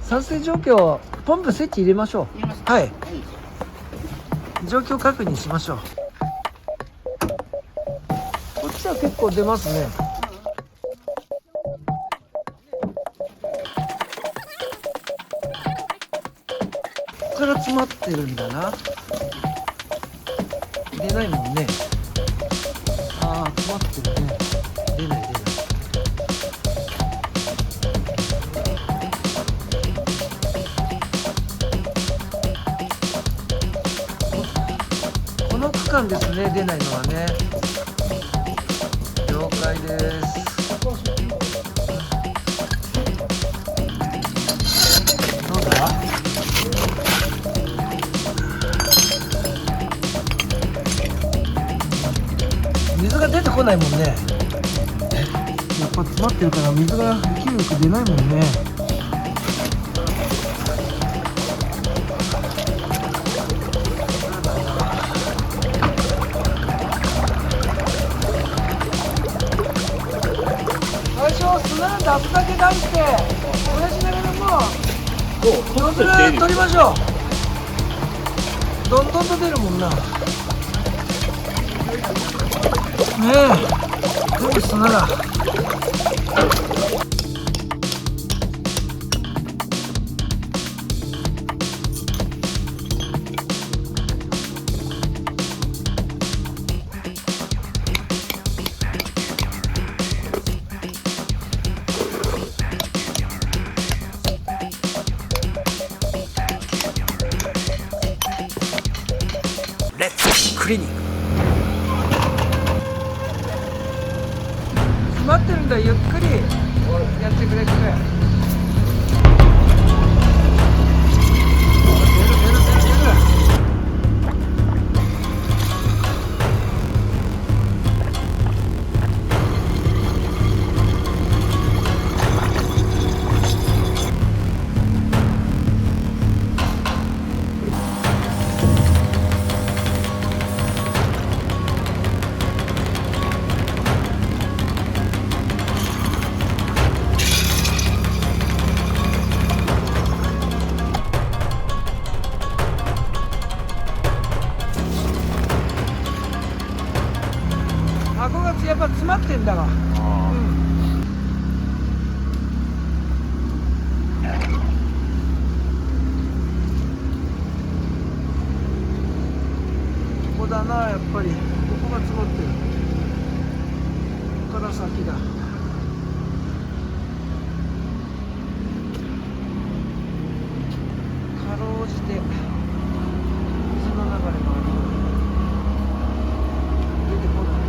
酸性状況、ポンプスイッチ入れましょう。はい。状況確認しましょう。こっちは結構出ますね。ここから詰まってるんだな。出ないもんね。ああ、詰まってるね。出ない出ない。この区間ですね、出ないのはね。了解です。どうだ？水が出てこないもんね。やっぱ詰まってるから水が勢いよく出ないもんね。最初砂なんであそこだけ出して燃やしながらもノズル取りましょう。どんどんと出るもんな。ねえ、全部砂だ。レッツクリーニング。詰まってるんだ、ゆっくりやってくれって。顎がやっぱ詰まってんだわ。ここだな、やっぱりここが詰まってる。ここから先だ。かろうじて水の流れがある。出てこないね。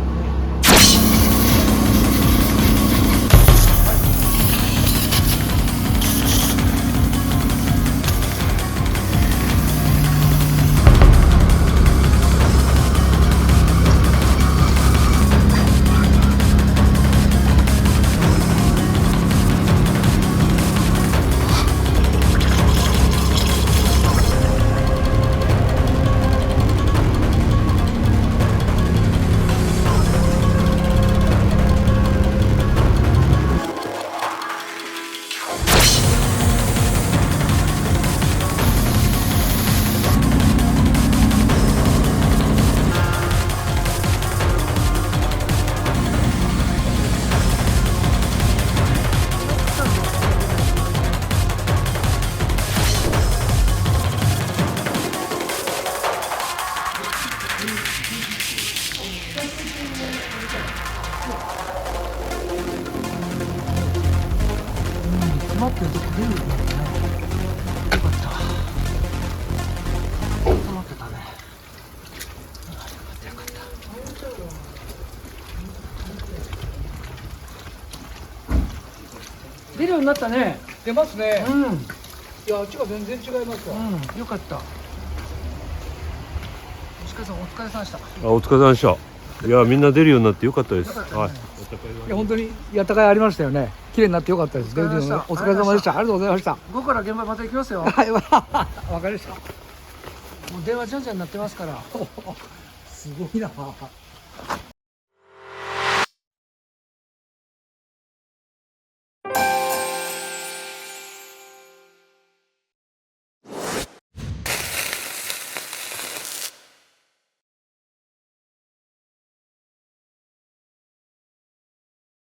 詰まってるとこ出るんだね。よかった。詰まってたね。よかった。出るようになったね。出ますね。うん。いや、あっちが全然違いますわ。よかった。石川さんお疲れさんでした。あ、お疲れ様でした。いや、みんな出るようになってよかったです。よかったね。はい。いや、本当にやったかいありましたよね。綺麗になってよかったです。お疲れ様でした。お疲れ様でした。ありがとうございました。午後から現場また行きますよ。はい、わかりました。もう電話じゃんじゃんになってますから。すごいな。